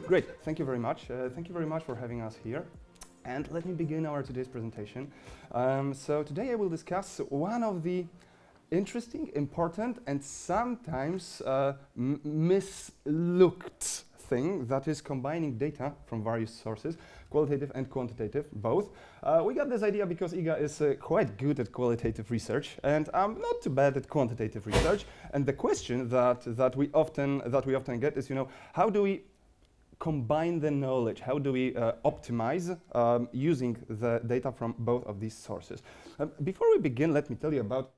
Great, thank you very much. Thank you very much for having us here. And let me begin our today's presentation. So today I will discuss one of the interesting, important, and sometimes mislooked thing that is combining data from various sources, qualitative and quantitative, both. We got this idea because Iga is quite good at qualitative research, and I'm not too bad at quantitative research. And the question that we often get is, how do we combine the knowledge? How do we optimize using the data from both of these sources? Before we begin, let me tell you about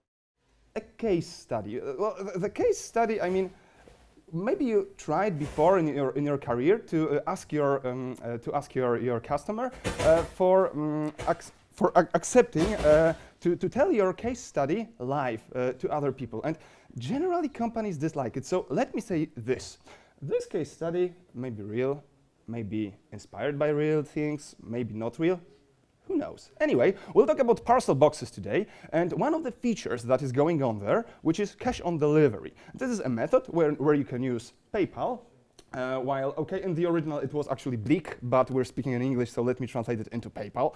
a case study. Well, the case study, I mean, maybe you tried before in your career to ask your customer for accepting to tell your case study live to other people, and generally companies dislike it. So let me say this. This case study may be real, may be inspired by real things, maybe not real. Who knows? Anyway, we'll talk about parcel boxes today, and one of the features that is going on there, which is cash on delivery. This is a method where you can use PayPal, while, okay, in the original it was actually Bleak, but we're speaking in English, so let me translate it into PayPal,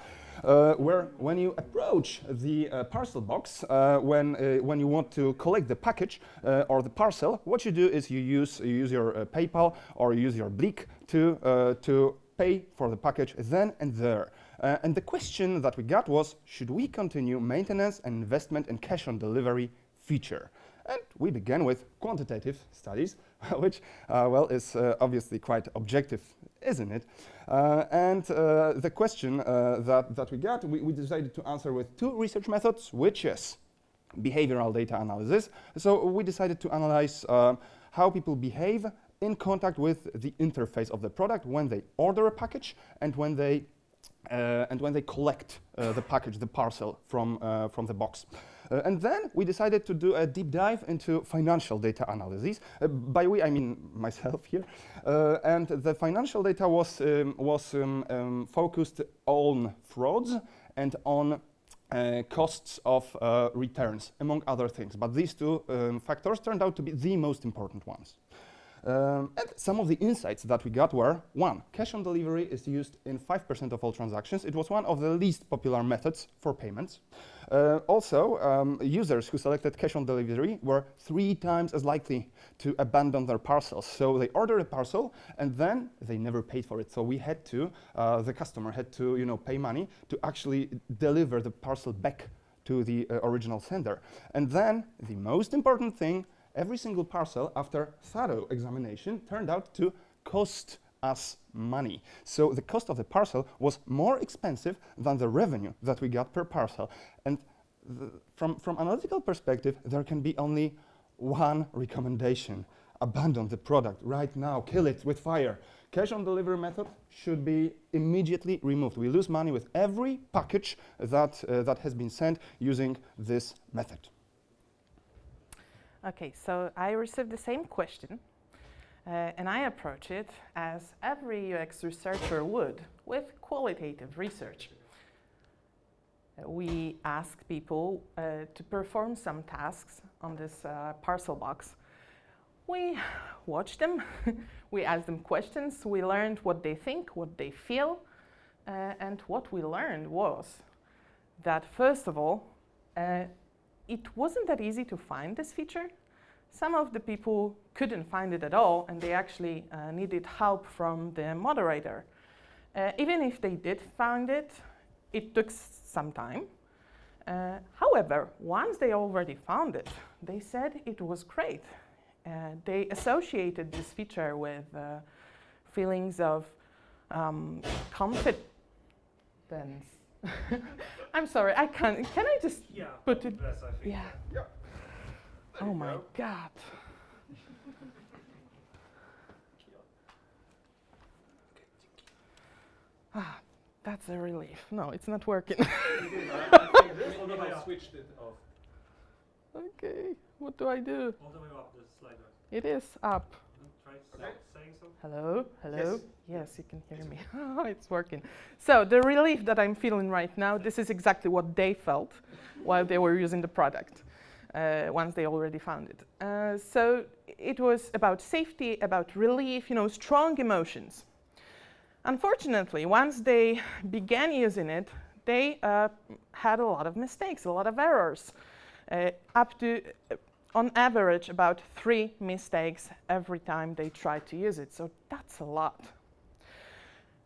where when you approach the parcel box, when you want to collect the package or the parcel, what you do is you use your PayPal or you use your Bleak to pay for the package then and there. And the question that we got was, should we continue maintenance and investment in cash on delivery feature? And we began with quantitative studies, which, well, is obviously quite objective, isn't it? And the question that we got, we decided to answer with two research methods, which is behavioral data analysis. So we decided to analyze how people behave in contact with the interface of the product when they order a package and when they collect the package, the parcel from the box. And then we decided to do a deep dive into financial data analysis. By we, I mean myself here. And the financial data was focused on frauds and on costs of returns, among other things. But these two factors turned out to be the most important ones. And some of the insights that we got were, one, cash on delivery is used in 5% of all transactions. It was one of the least popular methods for payments. Also, users who selected cash on delivery were 3 times as likely to abandon their parcels. So they ordered a parcel and then they never paid for it. So we had to, the customer had to, pay money to actually deliver the parcel back to the original sender. And then the most important thing, every single parcel, after thorough examination, turned out to cost us money. So the cost of the parcel was more expensive than the revenue that we got per parcel. And from analytical perspective, there can be only one recommendation: abandon the product right now, kill it with fire. Cash on delivery method should be immediately removed. We lose money with every package that has been sent using this method. Okay, so I received the same question, and I approach it as every UX researcher would, with qualitative research. We ask people to perform some tasks on this parcel box. We watch them, we ask them questions, we learned what they think, what they feel, and what we learned was that, first of all, it wasn't that easy to find this feature. Some of the people couldn't find it at all, and they actually needed help from the moderator. Even if they did find it, it took some time. However, once they already found it, they said it was great. They associated this feature with feelings of confidence. I'm sorry, I can't. Can I just put it? Yes, I think. Yeah. Oh my God. Ah, that's a relief. No, it's not working. Although I switched it off. Okay, what do I do? All the way up the slider. It is up. Try saying something? Hello? Hello? Yes. Yes, you can hear me. It's working. So the relief that I'm feeling right now, this is exactly what they felt while they were using the product, once they already found it. So it was about safety, about relief, strong emotions. Unfortunately, once they began using it, they had a lot of mistakes, a lot of errors, up to, on average, about 3 mistakes every time they tried to use it. So that's a lot.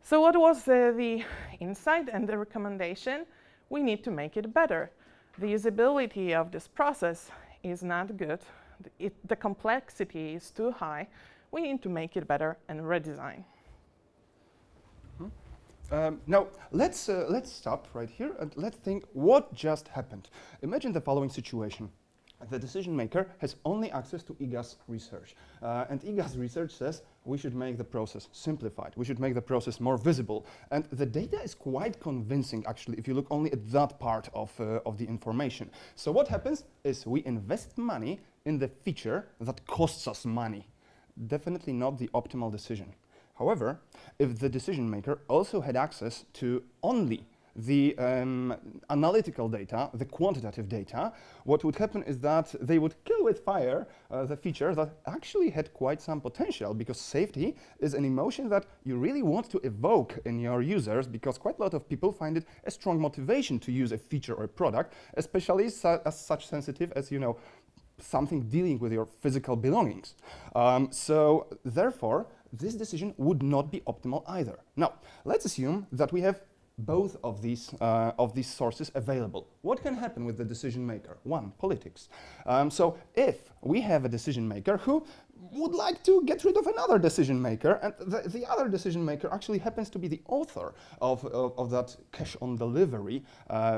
So what was the insight and the recommendation? We need to make it better. The usability of this process is not good. The complexity is too high. We need to make it better and redesign. Now, let's stop right here and let's think what just happened. Imagine the following situation. The decision maker has only access to Iga's research. And Iga's research says we should make the process simplified. We should make the process more visible. And the data is quite convincing, actually, if you look only at that part of the information. So what happens is we invest money in the feature that costs us money. Definitely not the optimal decision. However, if the decision maker also had access to only the analytical data, the quantitative data, what would happen is that they would kill with fire the feature that actually had quite some potential, because safety is an emotion that you really want to evoke in your users, because quite a lot of people find it a strong motivation to use a feature or a product, especially as such sensitive as, something dealing with your physical belongings. So therefore, this decision would not be optimal either. Now, let's assume that we have both of these sources available. What can happen with the decision maker? One, politics. So if we have a decision maker who would like to get rid of another decision maker, and the other decision maker actually happens to be the author of that cash on delivery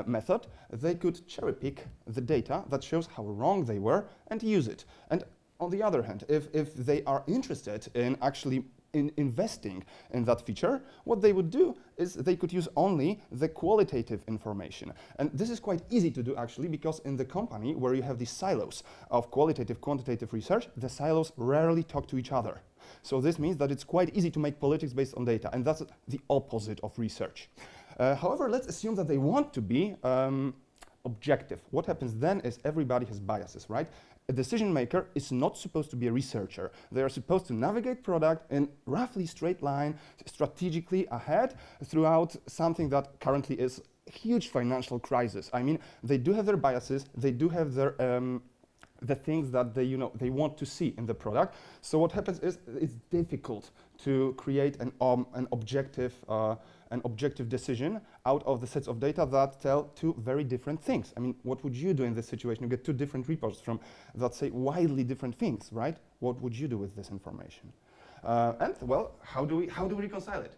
method, they could cherry pick the data that shows how wrong they were and use it. And on the other hand, if they are interested in actually investing in that feature, what they would do is they could use only the qualitative information. And this is quite easy to do, actually, because in the company where you have these silos of qualitative, quantitative research, the silos rarely talk to each other. So this means that it's quite easy to make politics based on data, and that's the opposite of research. However, let's assume that they want to be objective. What happens then is everybody has biases, right? A decision maker is not supposed to be a researcher. They are supposed to navigate product in roughly straight line, strategically ahead throughout something that currently is a huge financial crisis. I mean, they do have their biases, they do have their the things that they want to see in the product. So what happens is it's difficult to create an objective decision out of the sets of data that tell two very different things. I mean, what would you do in this situation? You get two different reports from that say widely different things, right? What would you do with this information? And well, how do we reconcile it?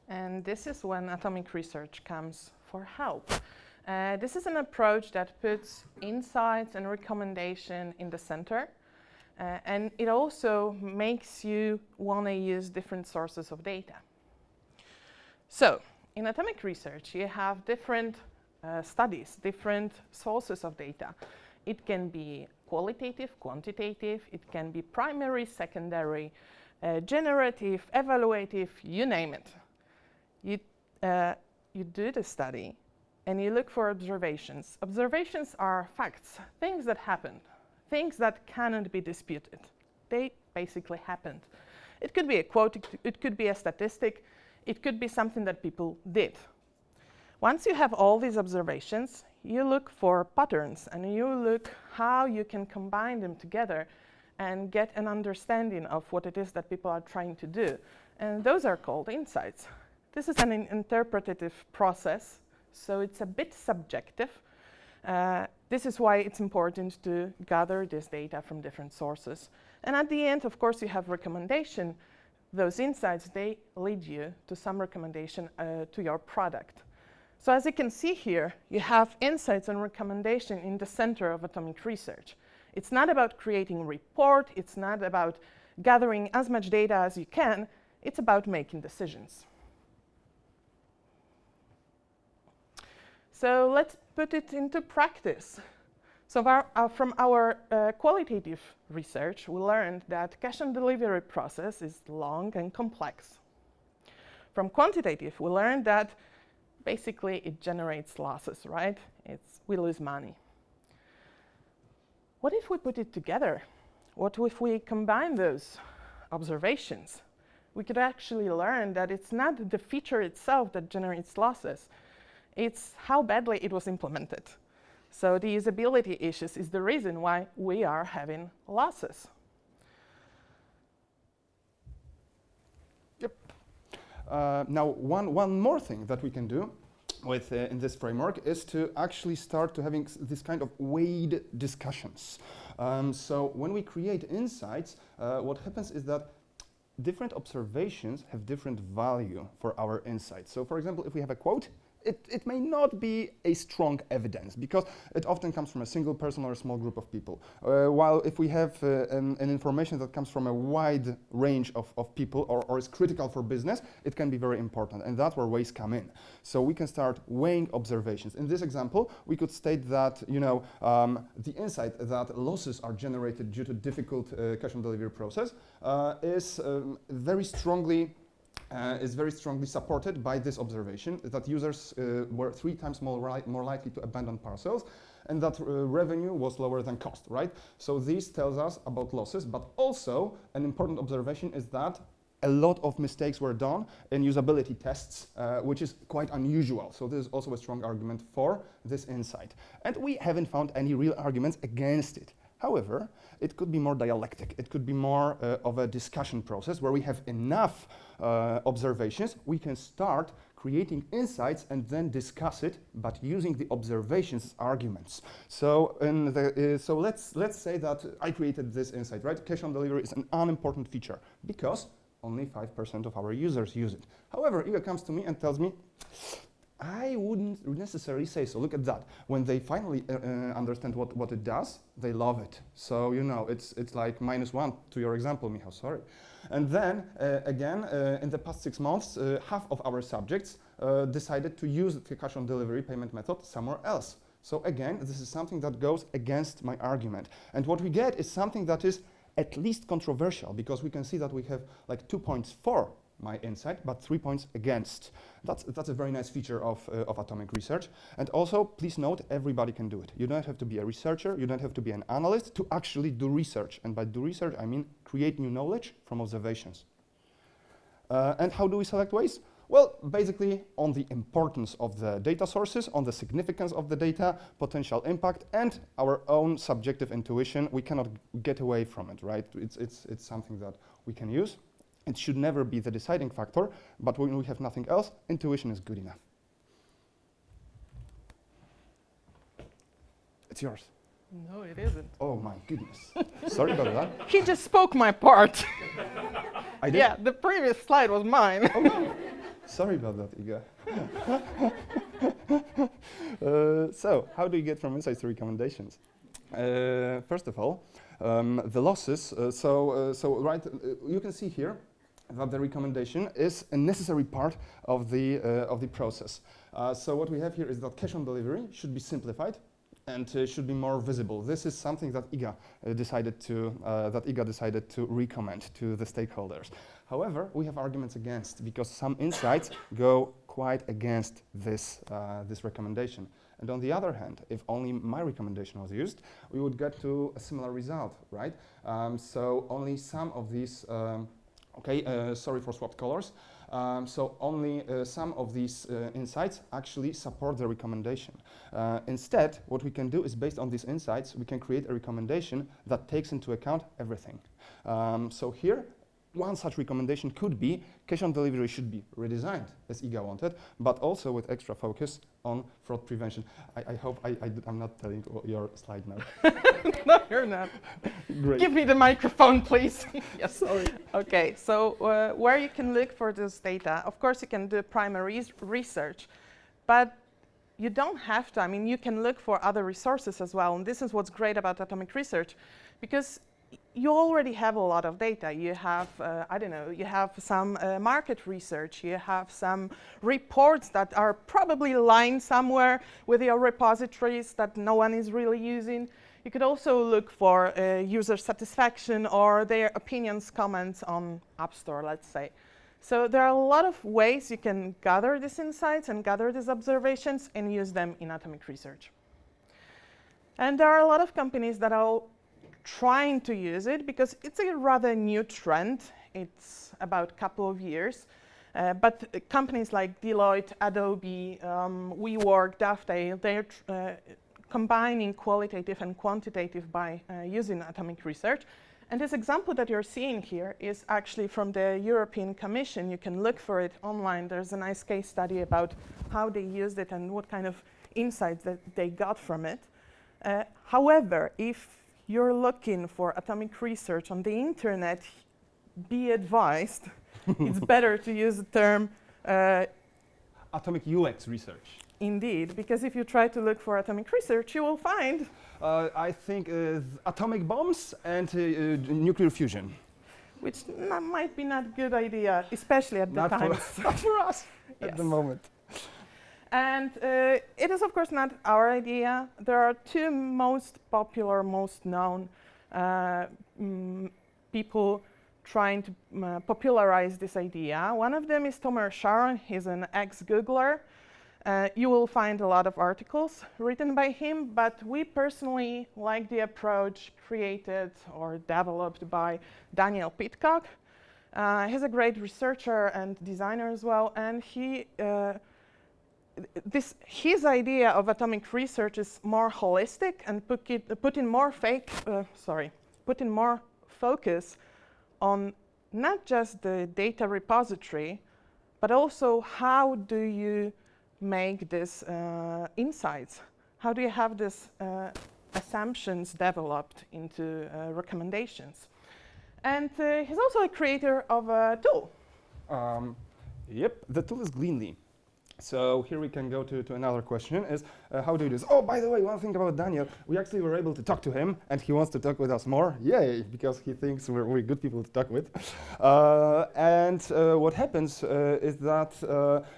And this is when atomic research comes for help. This is an approach that puts insights and recommendation in the center. And it also makes you want to use different sources of data. So, in atomic research, you have different studies, different sources of data. It can be qualitative, quantitative, it can be primary, secondary, generative, evaluative, you name it. You do the study and you look for observations. Observations are facts, things that happened, things that cannot be disputed. They basically happened. It could be a quote, it could be a statistic, it could be something that people did. Once you have all these observations, you look for patterns and you look how you can combine them together and get an understanding of what it is that people are trying to do. And those are called insights. This is an interpretative process, so it's a bit subjective. This is why it's important to gather this data from different sources. And at the end, of course, you have recommendation. Those insights, they lead you to some recommendation to your product. So as you can see here, you have insights and recommendation in the center of atomic research. It's not about creating a report, it's not about gathering as much data as you can, it's about making decisions. So let's put it into practice. So from our qualitative research, we learned that cash on delivery process is long and complex. From quantitative, we learned that basically it generates losses, right? We lose money. What if we put it together? What if we combine those observations? We could actually learn that it's not the feature itself that generates losses, it's how badly it was implemented. So the usability issues is the reason why we are having losses. Yep. Now, one more thing that we can do with in this framework is to actually start to having this kind of weighed discussions. So when we create insights, what happens is that different observations have different value for our insights. So for example, if we have a quote, it may not be a strong evidence because it often comes from a single person or a small group of people. While if we have an information that comes from a wide range of people or is critical for business, it can be very important, and that's where weights come in. So we can start weighing observations. In this example, we could state that the insight that losses are generated due to difficult cash on delivery process is very strongly supported by this observation that users were 3 times more likely to abandon parcels, and that revenue was lower than cost, right? So this tells us about losses, but also an important observation is that a lot of mistakes were done in usability tests, which is quite unusual. So this is also a strong argument for this insight. And we haven't found any real arguments against it. However, it could be more dialectic. It could be more of a discussion process where we have enough observations. We can start creating insights and then discuss it, but using the observations as arguments. So, so let's say that I created this insight, right? Cash on delivery is an unimportant feature because only 5% of our users use it. However, Iga comes to me and tells me, I wouldn't necessarily say so. Look at that. When they finally understand what it does, they love it. So, it's like -1 to your example, Michał, sorry. And then, again, in the past 6 months, half of our subjects decided to use the cash on delivery payment method somewhere else. So again, this is something that goes against my argument. And what we get is something that is at least controversial, because we can see that we have like 2 points for my insight, but 3 points against. That's a very nice feature of atomic research. And also, please note, everybody can do it. You don't have to be a researcher, you don't have to be an analyst to actually do research. And by do research, I mean create new knowledge from observations. And how do we select ways? Well, basically on the importance of the data sources, on the significance of the data, potential impact, and our own subjective intuition. We cannot get away from it, right? It's something that we can use. It should never be the deciding factor, but when we have nothing else, intuition is good enough. It's yours. No, it isn't. Oh my goodness. Sorry about that. He just spoke my part. I did? Yeah, the previous slide was mine. Oh, no. Sorry about that, Iga. So, how do you get from insights to recommendations? First of all, the losses. You can see here that the recommendation is a necessary part of the process. So what we have here is that cash on delivery should be simplified and should be more visible. This is something that Iga decided to recommend to the stakeholders. However, we have arguments against, because some insights go quite against this recommendation. And on the other hand, if only my recommendation was used, we would get to a similar result, right? So only some of these, sorry for swapped colors. So only some of these insights actually support the recommendation. Instead, what we can do is, based on these insights, we can create a recommendation that takes into account everything. So here, one such recommendation could be cash on delivery should be redesigned, as Iga wanted, but also with extra focus on fraud prevention. I hope I'm not telling your slide now. No, you're not. Great. Give me the microphone, please. Yes. Sorry. Okay, so where you can look for this data, of course you can do primary research, but you don't have to. I mean, you can look for other resources as well, and this is what's great about atomic research, because you already have a lot of data. You have, I don't know, you have some market research, you have some reports that are probably lying somewhere with your repositories that no one is really using. You could also look for user satisfaction or their opinions, comments on App Store, let's say. So there are a lot of ways you can gather these insights and gather these observations and use them in atomic research. And there are a lot of companies that are trying to use it because it's a rather new trend. It's about a couple of years. But companies like Deloitte, Adobe, WeWork, Dovetail, they're combining qualitative and quantitative by using atomic research. And this example that you're seeing here is actually from the European Commission. You can look for it online. There's a nice case study about how they used it and what kind of insights that they got from it. However, if you're looking for atomic research on the internet, be advised, it's better to use the term atomic UX research. Indeed, because if you try to look for atomic research, you will find I think atomic bombs and nuclear fusion. which might be not a good idea, especially at the time. Not for us at the moment. And it is, of course, not our idea. There are two most popular, most known people trying to popularize this idea. One of them is Tomer Sharon. He's an ex-Googler. You will find a lot of articles written by him, but we personally like the approach created or developed by Daniel Pitcock. He's a great researcher and designer as well, and his idea of atomic research is more holistic and put in more focus on not just the data repository, but also how do you make these insights? How do you have these assumptions developed into recommendations? And he's also a creator of a tool. Yep, the tool is Gleanly. So here we can go to another question, is how do you do this? Oh, by the way, one thing about Daniel, we actually were able to talk to him, and he wants to talk with us more. Yay, because he thinks we're good people to talk with. What happens is that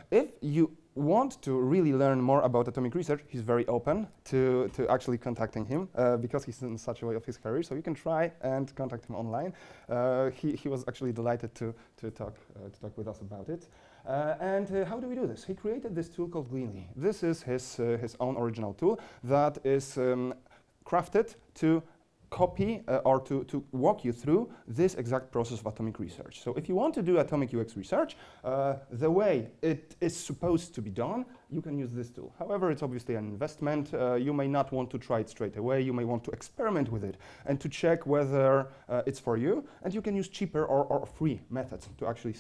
if you want to really learn more about atomic research, he's very open to actually contacting him because he's in such a way of his career. So you can try and contact him online. He was actually delighted to talk with us about it. How do we do this? He created this tool called Gleanly. This is his own original tool that is crafted to copy or to walk you through this exact process of atomic research. So if you want to do atomic UX research, the way it is supposed to be done, you can use this tool. However, it's obviously an investment. You may not want to try it straight away. You may want to experiment with it and to check whether it's for you. And you can use cheaper or free methods to actually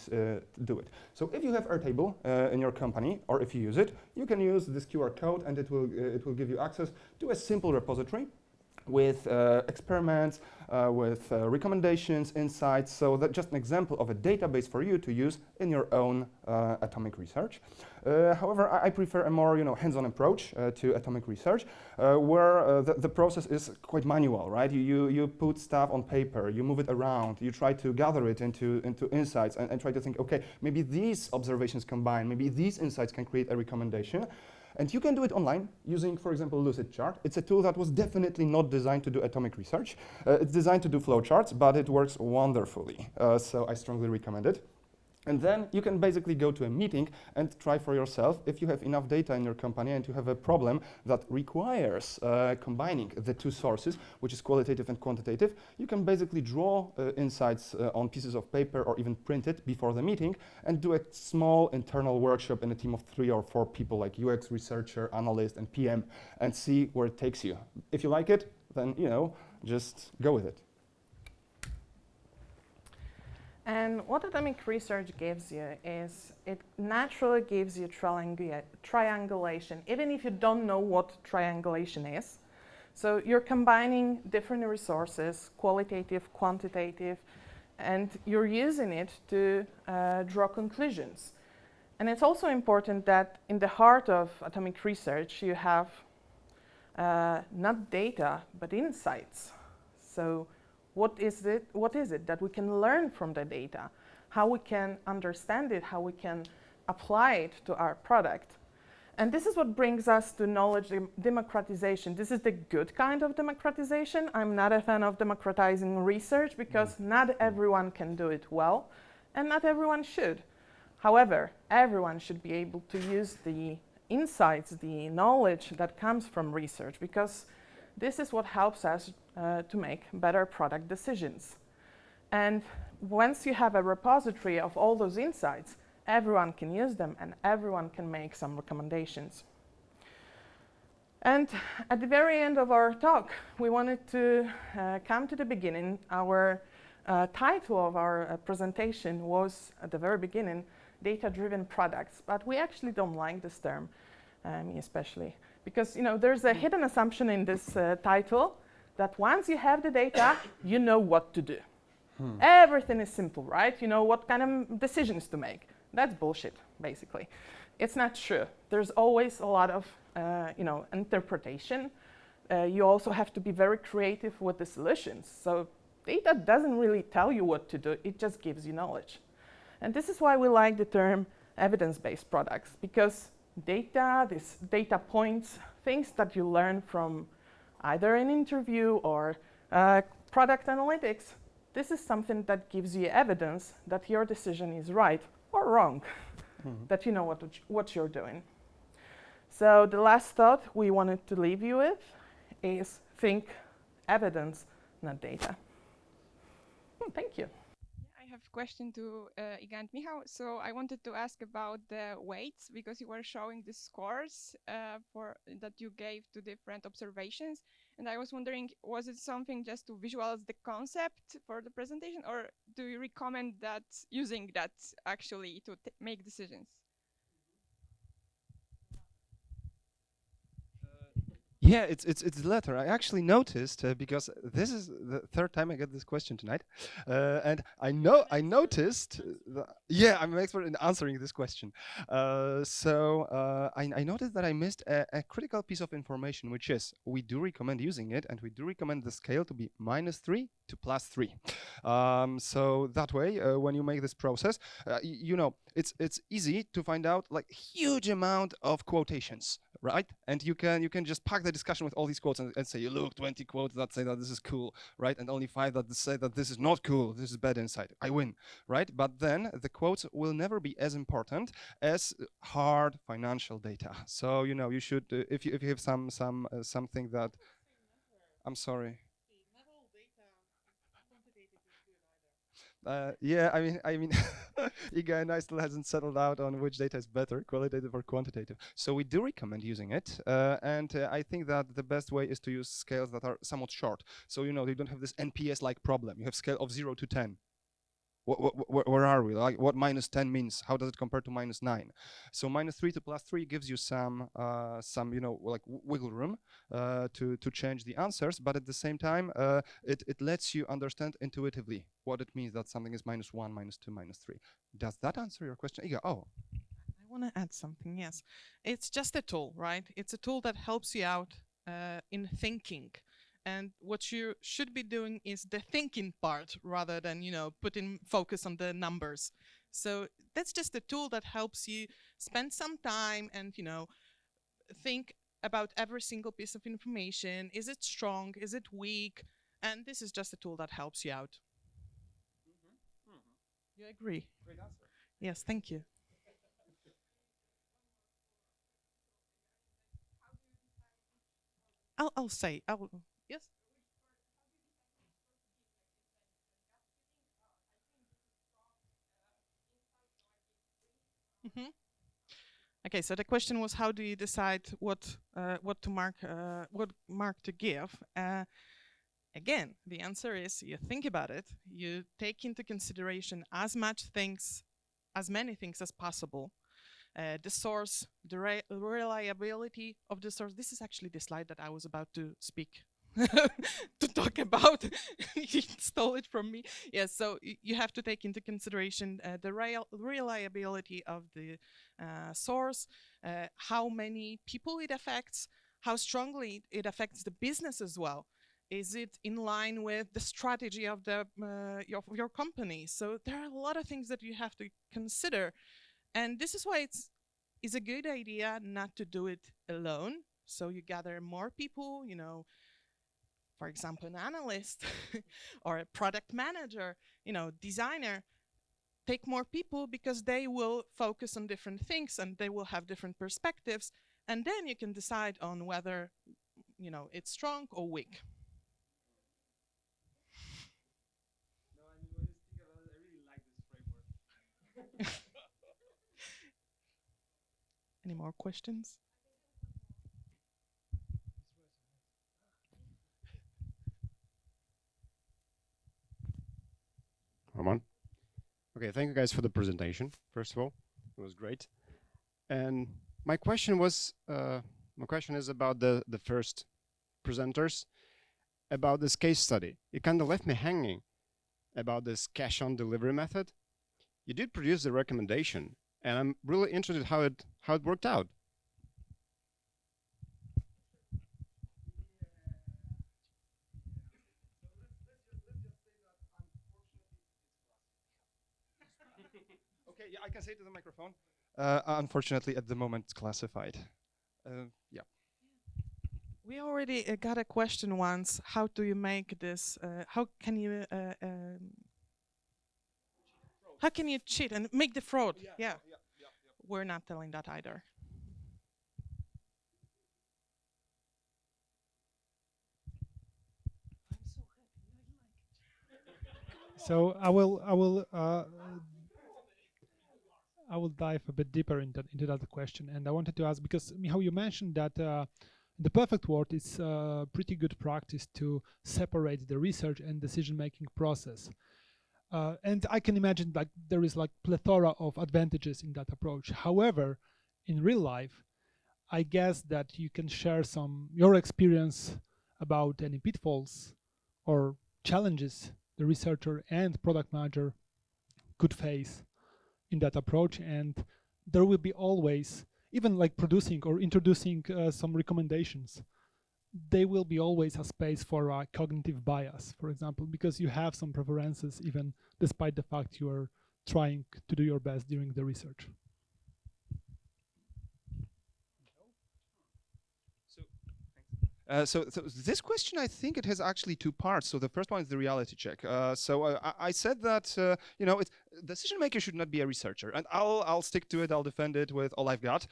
do it. So if you have Airtable in your company, or if you use it, you can use this QR code, and it will give you access to a simple repository with experiments, with recommendations, insights. So that's just an example of a database for you to use in your own atomic research. However, I prefer a more hands-on approach to atomic research, where the process is quite manual, right? You put stuff on paper, you move it around, you try to gather it into insights and try to think, okay, maybe these observations combine, maybe these insights can create a recommendation. And you can do it online using, for example, Lucidchart. It's a tool that was definitely not designed to do atomic research. It's designed to do flowcharts, but it works wonderfully. So I strongly recommend it. And then you can basically go to a meeting and try for yourself. If you have enough data in your company and you have a problem that requires combining the two sources, which is qualitative and quantitative, you can basically draw insights on pieces of paper or even print it before the meeting and do a small internal workshop in a team of 3 or 4 people, like UX researcher, analyst, and PM, and see where it takes you. If you like it, then just go with it. And what atomic research gives you is it naturally gives you triangulation, even if you don't know what triangulation is. So you're combining different resources, qualitative, quantitative, and you're using it to draw conclusions. And it's also important that in the heart of atomic research, you have not data, but insights. So What is it that we can learn from the data? How we can understand it, how we can apply it to our product. And this is what brings us to knowledge democratization. This is the good kind of democratization. I'm not a fan of democratizing research because not everyone can do it well, and not everyone should. However, everyone should be able to use the insights, the knowledge that comes from research, because this is what helps us to make better product decisions. And once you have a repository of all those insights, everyone can use them and everyone can make some recommendations. And at the very end of our talk, we wanted to come to the beginning. Our title of our presentation was, at the very beginning, data-driven products. But we actually don't like this term, me especially, because there's a hidden assumption in this title that once you have the data, you know what to do. Everything is simple, right? You know what kind of decisions to make. That's bullshit, basically. It's not true. There's always a lot of interpretation. You also have to be very creative with the solutions. So data doesn't really tell you what to do. It just gives you knowledge. And this is why we like the term evidence-based products, because data, these data points, things that you learn from either an interview or product analytics, this is something that gives you evidence that your decision is right or wrong, that you know what you're doing. So the last thought we wanted to leave you with is think evidence, not data. Thank you. I have a question to Iga and Michał. So I wanted to ask about the weights, because you were showing the scores that you gave to different observations. And I was wondering, was it something just to visualize the concept for the presentation, or do you recommend that using that actually to make decisions? Yeah, it's the latter. I actually noticed because this is the third time I get this question tonight, and I noticed. Yeah, I'm an expert in answering this question. I noticed that I missed a critical piece of information, which is we do recommend using it, and we do recommend the scale to be -3 to +3. So that way, when you make this process, it's easy to find out like huge amount of quotations, right? And you can just pack the discussion with all these quotes and say, look, 20 quotes that say that this is cool, right? And only 5 that say that this is not cool, this is bad insight. I win, right? But then the quotes will never be as important as hard financial data. So you should if you have something that I'm sorry. Yeah, I mean, Iga and I still hasn't settled out on which data is better, qualitative or quantitative. So we do recommend using it, and I think that the best way is to use scales that are somewhat short. So you don't have this NPS-like problem. You have scale of 0 to 10. Where are we? Like what -10 means? How does it compare to -9? So -3 to +3 gives you some like wiggle room to change the answers, but at the same time it lets you understand intuitively what it means that something is -1, -2, -3. Does that answer your question, Iga? Oh. I want to add something. Yes, it's just a tool, right? It's a tool that helps you out in thinking. And what you should be doing is the thinking part rather than, putting focus on the numbers. So that's just a tool that helps you spend some time and, think about every single piece of information. Is it strong? Is it weak? And this is just a tool that helps you out. You agree? Great answer. Yes, thank you. I'll say, yes? Okay, so the question was, how do you decide what mark to give? Again, the answer is you think about it, you take into consideration as many things as possible. The source, the reliability of the source. This is actually the slide that I was about to speak to talk about. You stole it from me. Yes, so you have to take into consideration the reliability of the source, how many people it affects, how strongly it affects the business as well. Is it in line with the strategy of your company? So there are a lot of things that you have to consider, and this is why it's a good idea not to do it alone. So you gather more people, you know, for example, an analyst or a product manager, you know, designer. Take more people because they will focus on different things and they will have different perspectives, and then you can decide on whether, you know, it's strong or weak. No, I mean, when you speak about it, I really like this framework. Any more questions? Roman? Okay, thank you guys for the presentation. First of all, it was great. And my question is about the first presenters, about this case study. It kind of left me hanging about this cash-on delivery method. You did produce the recommendation, and I'm really interested how it worked out. Okay, yeah, I can say it to the microphone. Unfortunately, at the moment, it's classified. Yeah. We already got a question once. How do you make this? How can you cheat and make the fraud? Yeah. We're not telling that either. So I will dive a bit deeper into that question, and I wanted to ask, because Michał, you mentioned that the perfect world is pretty good practice to separate the research and decision-making process, and I can imagine like there is like plethora of advantages in that approach. However, in real life, I guess that you can share your experience about any pitfalls or challenges the researcher and product manager could face in that approach, and there will be always, even like producing or introducing some recommendations, there will be always a space for a cognitive bias, for example, because you have some preferences even despite the fact you are trying to do your best during the research. So this question, I think it has actually two parts. So the first one is the reality check. I said that you know, decision maker should not be a researcher, and I'll stick to it. I'll defend it with all I've got,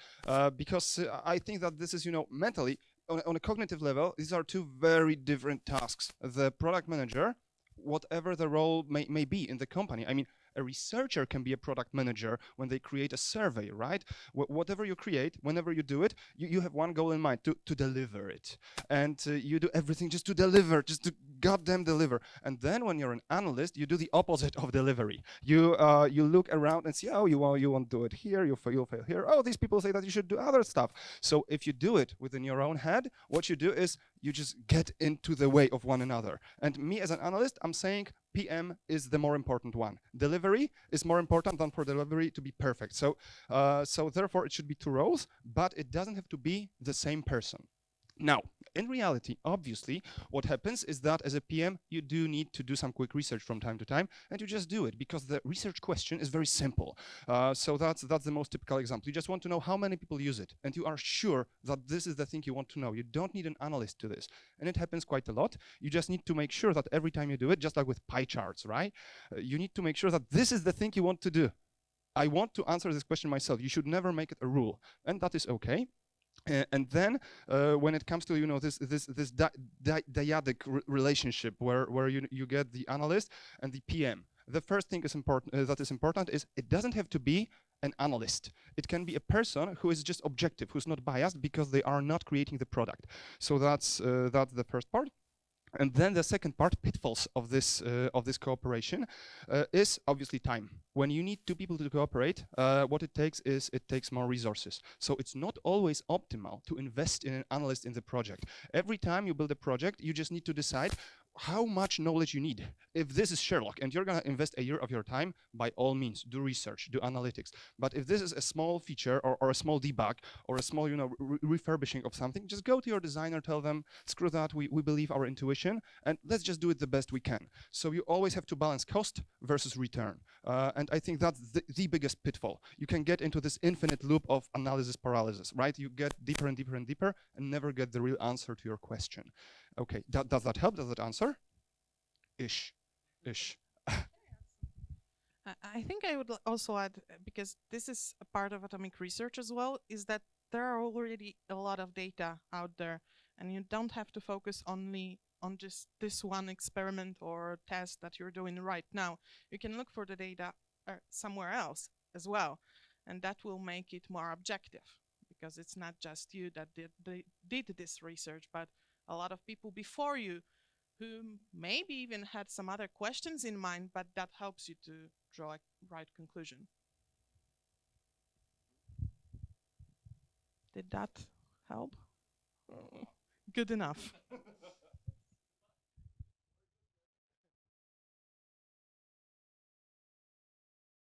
because I think that this is, you know, mentally on a cognitive level, these are two very different tasks. The product manager, whatever the role may be in the company. I mean, a researcher can be a product manager when they create a survey, right? Whatever you create, whenever you do it, you have one goal in mind, to deliver it. And you do everything just to deliver, just to goddamn deliver. And then when you're an analyst, you do the opposite of delivery. You look around and see, oh, you won't do it here, you'll fail here. Oh, these people say that you should do other stuff. So if you do it within your own head, what you do is you just get into the way of one another. And me as an analyst, I'm saying PM is the more important one. Delivery is more important than for delivery to be perfect. So, therefore it should be two roles, but it doesn't have to be the same person. Now, in reality, obviously, what happens is that as a PM, you do need to do some quick research from time to time, and you just do it because the research question is very simple. So that's the most typical example. You just want to know how many people use it, and you are sure that this is the thing you want to know. You don't need an analyst to this, and it happens quite a lot. You just need to make sure that every time you do it, just like with pie charts, right? You need to make sure that this is the thing you want to do. I want to answer this question myself. You should never make it a rule, and that is okay. And then when it comes to, you know, this dyadic relationship where you get the analyst and the PM, the first thing is important is it doesn't have to be an analyst. It can be a person who is just objective, who's not biased because they are not creating the product. So that's the first part. And then the second part, pitfalls of this cooperation, is obviously time. When you need two people to cooperate, what it takes more resources. So it's not always optimal to invest in an analyst in the project. Every time you build a project, you just need to decide how much knowledge you need. If this is Sherlock and you're gonna invest a year of your time, by all means, do research, do analytics. But if this is a small feature or a small debug or a small, refurbishing of something, just go to your designer, tell them, screw that, we believe our intuition, and let's just do it the best we can. So you always have to balance cost versus return. And I think that's the biggest pitfall. You can get into this infinite loop of analysis paralysis, right? You get deeper and deeper and deeper and never get the real answer to your question. Okay, does that help? Does that answer? Ish. I think I would also add, because this is a part of atomic research as well, is that there are already a lot of data out there, and you don't have to focus only on just this one experiment or test that you're doing right now. You can look for the data somewhere else as well, and that will make it more objective, because it's not just you that did this research, but a lot of people before you who maybe even had some other questions in mind, but that helps you to draw a right conclusion. Did that help? Good enough.